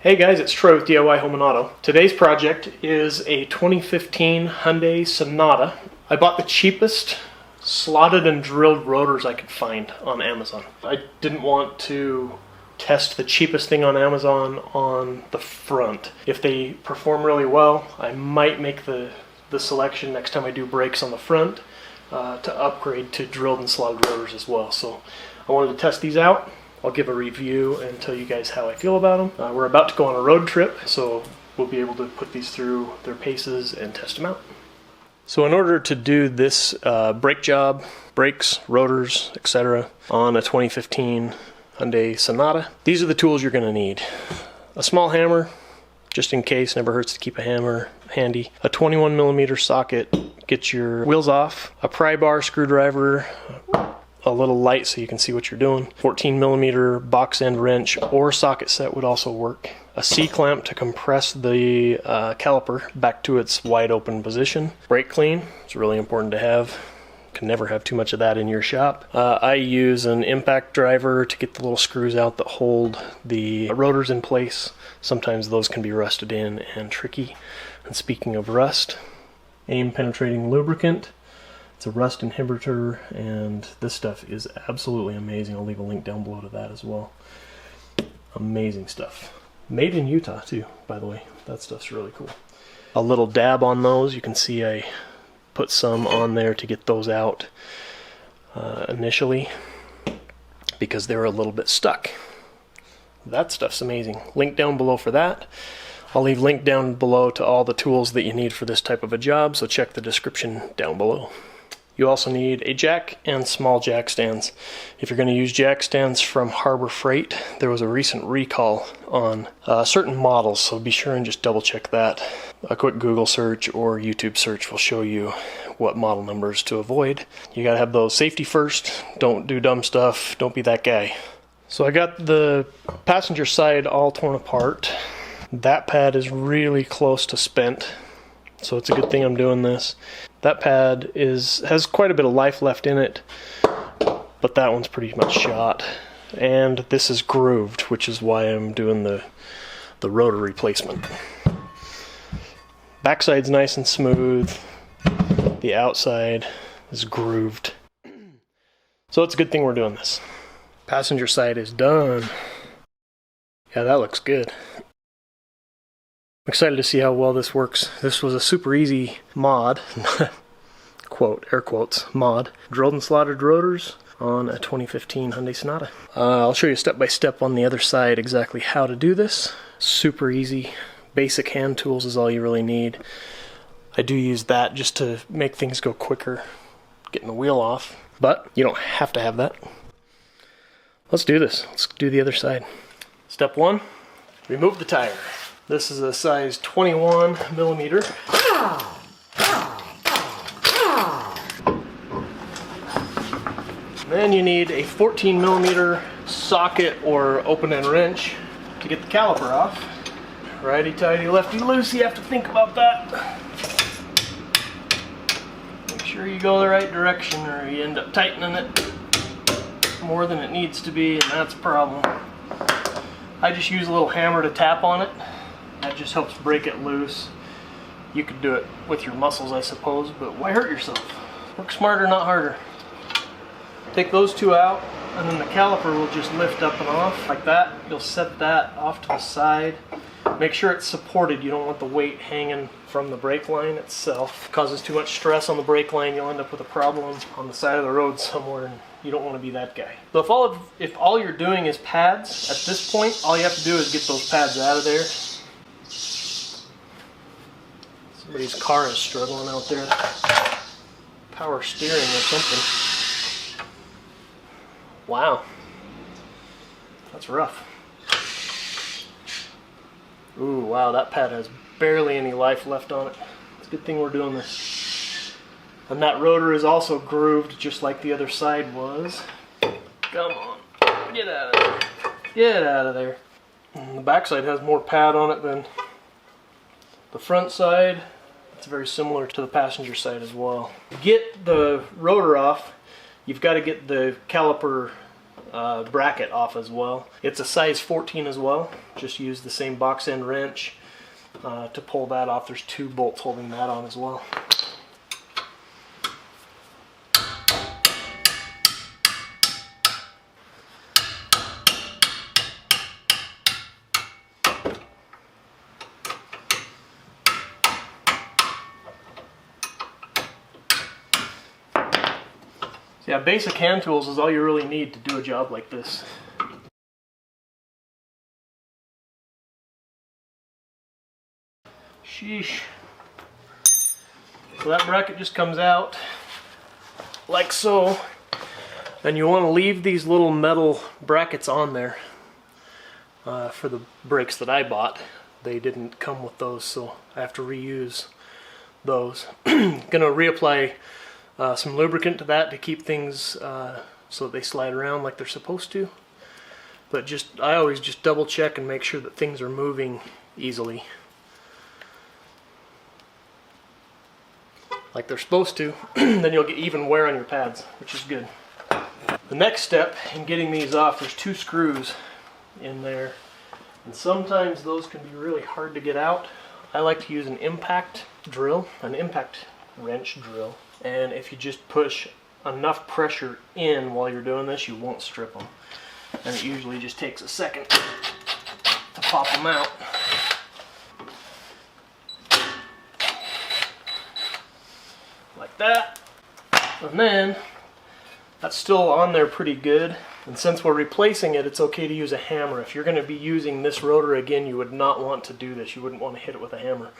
Hey guys, it's Troy with DIY Home and Auto. Today's project is a 2015 Hyundai Sonata. I bought the cheapest slotted and drilled rotors I could find on Amazon. I didn't want to test the cheapest thing on Amazon on the front. If they perform really well, I might make the selection next time I do brakes on the front to upgrade to drilled and slotted rotors as well. So I wanted to test these out. I'll give a review and tell you guys how I feel about them. We're about to go on a road trip, so we'll be able to put these through their paces and test them out. So in order to do this brake job, brakes, rotors, etc. on a 2015 Hyundai Sonata, these are the tools you're going to need. A small hammer, just in case, never hurts to keep a hammer handy. A 21mm socket, get your wheels off. A pry bar screwdriver, a little light so you can see what you're doing. 14mm box end wrench or socket set would also work. A C-clamp to compress the caliper back to its wide open position. Brake clean, it's really important to have. Can never have too much of that in your shop. I use an impact driver to get the little screws out that hold the rotors in place. Sometimes those can be rusted in and tricky. And speaking of rust, aim penetrating lubricant. It's a rust inhibitor, and this stuff is absolutely amazing. I'll leave a link down below to that as well. Amazing stuff. Made in Utah too, by the way. That stuff's really cool. A little dab on those. You can see I put some on there to get those out initially because they were a little bit stuck. That stuff's amazing. Link down below for that. I'll leave link down below to all the tools that you need for this type of a job, so check the description down below. You also need a jack and small jack stands. If you're going to use jack stands from Harbor Freight, there was a recent recall on certain models, so be sure and just double check that. A quick Google search or YouTube search will show you what model numbers to avoid. You gotta have those safety first. Don't do dumb stuff. Don't be that guy. So I got the passenger side all torn apart. That pad is really close to spent, so it's a good thing I'm doing this. That pad has quite a bit of life left in it, but that one's pretty much shot. And this is grooved, which is why I'm doing the rotor replacement. Backside's nice and smooth. The outside is grooved. So it's a good thing we're doing this. Passenger side is done. Yeah, that looks good. I'm excited to see how well this works. This was a super easy mod, quote, air quotes, mod. Drilled and slotted rotors on a 2015 Hyundai Sonata. I'll show you step by step on the other side exactly how to do this. Super easy. Basic hand tools is all you really need. I do use that just to make things go quicker, getting the wheel off, but you don't have to have that. Let's do this. Let's do the other side. Step one, remove the tire. This is a size 21mm. Then you need a 14mm socket or open end wrench to get the caliper off. Righty tighty, lefty loose, you have to think about that. Make sure you go the right direction or you end up tightening it more than it needs to be, and that's a problem. I just use a little hammer to tap on it. That just helps break it loose. You could do it with your muscles, I suppose, but why hurt yourself? Work smarter, not harder. Take those two out, and then the caliper will just lift up and off like that. You'll set that off to the side. Make sure it's supported. You don't want the weight hanging from the brake line itself. It causes too much stress on the brake line. You'll end up with a problem on the side of the road somewhere, and you don't want to be that guy. So if all you're doing is pads, at this point, all you have to do is get those pads out of there. Somebody's car is struggling out there. Power steering or something. Wow. That's rough. Ooh, wow, that pad has barely any life left on it. It's a good thing we're doing this. And that rotor is also grooved just like the other side was. Come on, get out of there. Get out of there. And the back side has more pad on it than the front side. It's very similar to the passenger side as well. To get the rotor off, you've got to get the caliper bracket off as well. It's a size 14 as well. Just use the same box end wrench to pull that off. There's 2 bolts holding that on as well. Yeah, basic hand tools is all you really need to do a job like this. Sheesh. So that bracket just comes out like so, and you want to leave these little metal brackets on there. For the brakes that I bought, they didn't come with those, so I have to reuse those. Gonna reapply some lubricant to that to keep things so that they slide around like they're supposed to. But I always just double check and make sure that things are moving easily, like they're supposed to. Then you'll get even wear on your pads, which is good. The next step in getting these off, there's 2 screws in there, and sometimes those can be really hard to get out. I like to use an impact drill, an impact wrench drill. And if you just push enough pressure in while you're doing this, you won't strip them. And it usually just takes a second to pop them out. Like that. And then, that's still on there pretty good. And since we're replacing it, it's okay to use a hammer. If you're going to be using this rotor again, you would not want to do this. You wouldn't want to hit it with a hammer.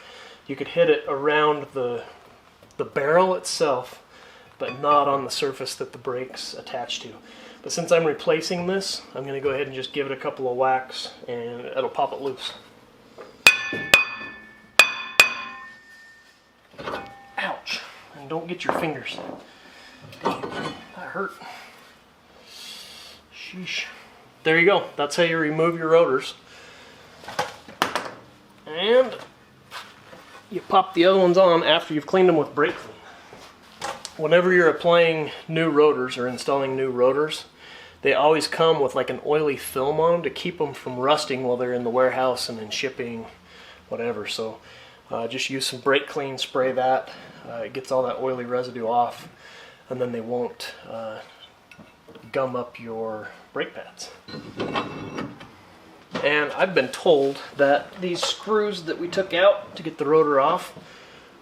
You could hit it around the barrel itself, but not on the surface that the brake's attached to. But since I'm replacing this, I'm going to go ahead and just give it a couple of whacks and it'll pop it loose. Ouch! And don't get your fingers. Dang, that hurt. Sheesh. There you go. That's how you remove your rotors. And you pop the other ones on after you've cleaned them with brake clean. Whenever you're applying new rotors or installing new rotors, they always come with like an oily film on them to keep them from rusting while they're in the warehouse and in shipping, whatever. So just use some brake clean, spray that. It gets all that oily residue off, and then they won't gum up your brake pads. And I've been told that these screws that we took out to get the rotor off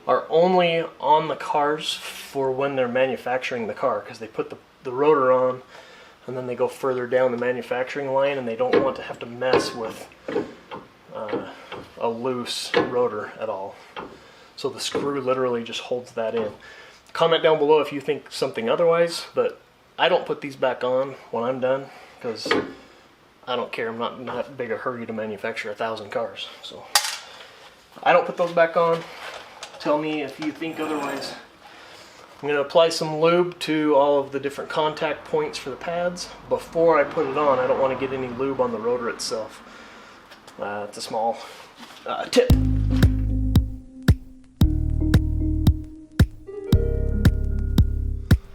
are only on the cars for when they're manufacturing the car, because they put the rotor on and then they go further down the manufacturing line, and they don't want to have to mess with a loose rotor at all. So the screw literally just holds that in. Comment down below if you think something otherwise, but I don't put these back on when I'm done, because I don't care. I'm not in that big a hurry to manufacture 1,000 cars. So I don't put those back on. Tell me if you think otherwise. I'm going to apply some lube to all of the different contact points for the pads before I put it on. I don't want to get any lube on the rotor itself. It's a small tip.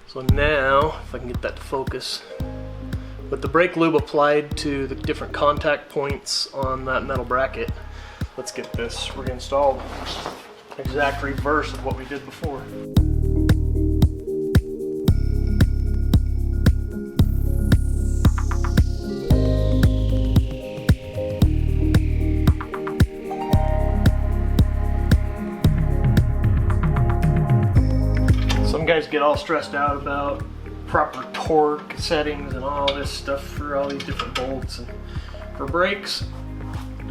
So now, if I can get that to focus, with the brake lube applied to the different contact points on that metal bracket, let's get this reinstalled. Exact reverse of what we did before. Some guys get all stressed out about proper torque settings and all this stuff for all these different bolts. And for brakes,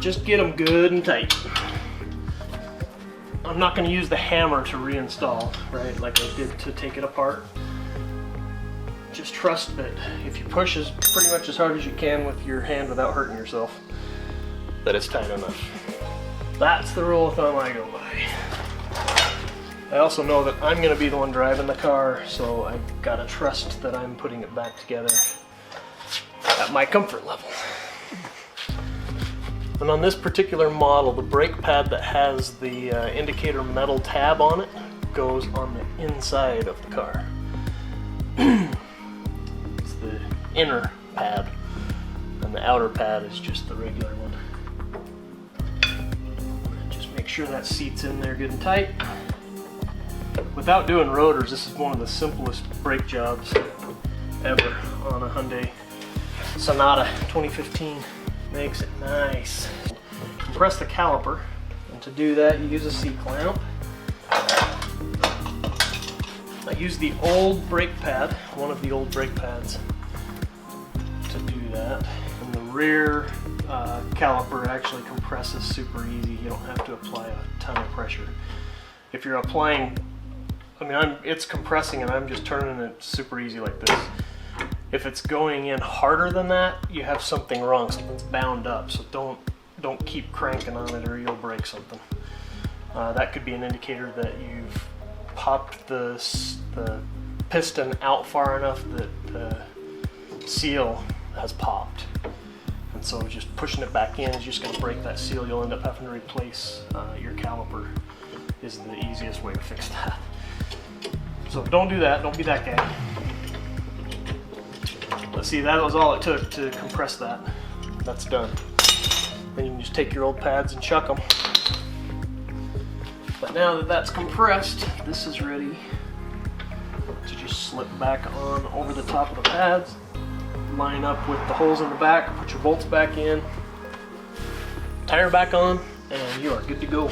just get them good and tight. I'm not going to use the hammer to reinstall, right, like I did to take it apart. Just trust that if you push as pretty much as hard as you can with your hand without hurting yourself, that it's tight enough. That's the rule of thumb I go by. I also know that I'm going to be the one driving the car, so I've got to trust that I'm putting it back together at my comfort level. And on this particular model, the brake pad that has the indicator metal tab on it goes on the inside of the car. It's the inner pad, and the outer pad is just the regular one. Just make sure that seat's in there good and tight. Without doing rotors, this is one of the simplest brake jobs ever on a Hyundai Sonata 2015. Makes it nice. Compress the caliper, and to do that you use a C-clamp. I use the old brake pad, one of the old brake pads, to do that. And the rear caliper actually compresses super easy. You don't have to apply a ton of pressure. If you're applying, it's compressing and I'm just turning it super easy like this. If it's going in harder than that, you have something wrong. Something's bound up. So don't keep cranking on it or you'll break something. That could be an indicator that you've popped the piston out far enough that the seal has popped. And so just pushing it back in is just going to break that seal. You'll end up having to replace your caliper is the easiest way to fix that. So don't do that. Don't be that guy. Let's see, that was all it took to compress that. That's done. Then you can just take your old pads and chuck them. But now that that's compressed, this is ready to just slip back on over the top of the pads, line up with the holes in the back, put your bolts back in, tire back on, and you are good to go.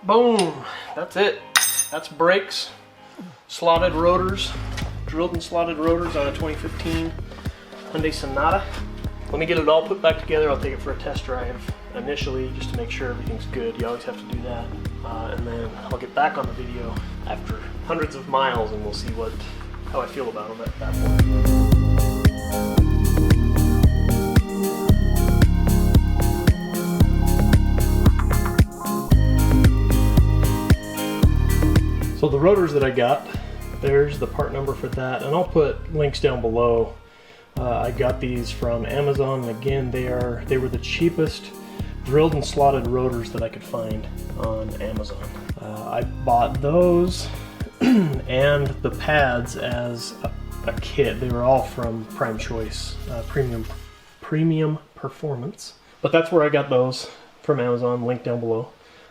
Boom, that's it. That's brakes, slotted rotors, drilled and slotted rotors on a 2015 Hyundai Sonata. Let me get it all put back together. I'll take it for a test drive initially just to make sure everything's good. You always have to do that. And then I'll get back on the video after hundreds of miles and we'll see how I feel about them at that point. So the rotors that I got, there's the part number for that, and I'll put links down below. I got these from Amazon, and again, they were the cheapest drilled and slotted rotors that I could find on Amazon. I bought those and the pads as a kit. They were all from Prime Choice, Premium Performance. But that's where I got those from Amazon, link down below.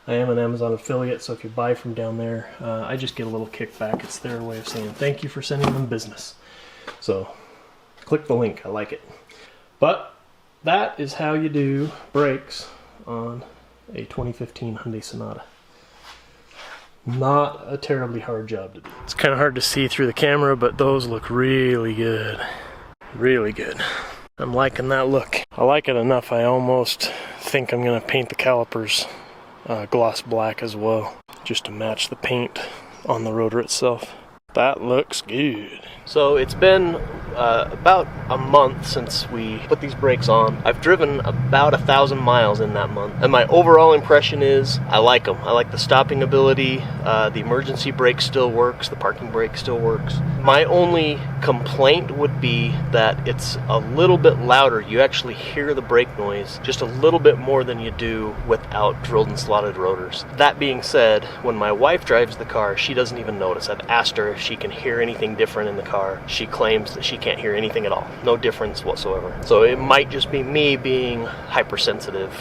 I am an Amazon affiliate, so if you buy from down there, I just get a little kickback. It's their way of saying thank you for sending them business. So click the link, I like it. But that is how you do brakes on a 2015 Hyundai Sonata. Not a terribly hard job to do. It's kind of hard to see through the camera, but those look really good. Really good. I'm liking that look. I like it enough, I almost think I'm going to paint the calipers gloss black as well, just to match the paint on the rotor itself. That looks good. So it's been about a month since we put these brakes on. I've driven about 1,000 miles in that month, and my overall impression is I like them. I like the stopping ability. The emergency brake still works. The parking brake still works. My only complaint would be that it's a little bit louder. You actually hear the brake noise just a little bit more than you do without drilled and slotted rotors. That being said, when my wife drives the car, she doesn't even notice. I've asked her if she can hear anything different in the car. She claims that she can't hear anything at all. No difference whatsoever. So it might just be me being hypersensitive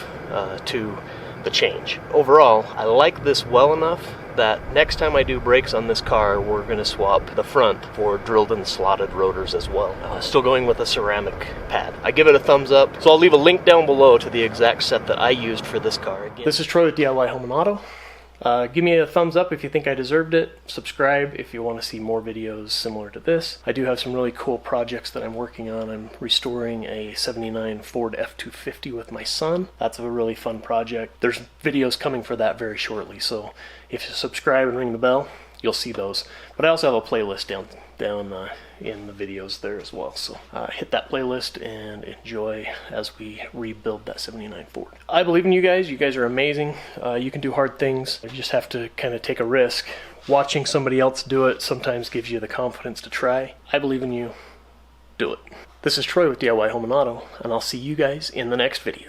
to the change. Overall, I like this well enough that next time I do brakes on this car, we're going to swap the front for drilled and slotted rotors as well. Still going with a ceramic pad. I give it a thumbs up, so I'll leave a link down below to the exact set that I used for this car. Again, this is Troy with DIY Home and Auto. Give me a thumbs up if you think I deserved it. Subscribe if you want to see more videos similar to this. I do have some really cool projects that I'm working on. I'm restoring a '79 Ford F-250 with my son. That's a really fun project. There's videos coming for that very shortly, so if you subscribe and ring the bell, you'll see those. But I also have a playlist down in the videos there as well, so hit that playlist and enjoy as we rebuild that '79 Ford. I believe in you guys. You guys are amazing. You can do hard things. You just have to kind of take a risk. Watching somebody else do it sometimes gives you the confidence to try. I believe in you. Do it. This is Troy with DIY Home and Auto, and I'll see you guys in the next video.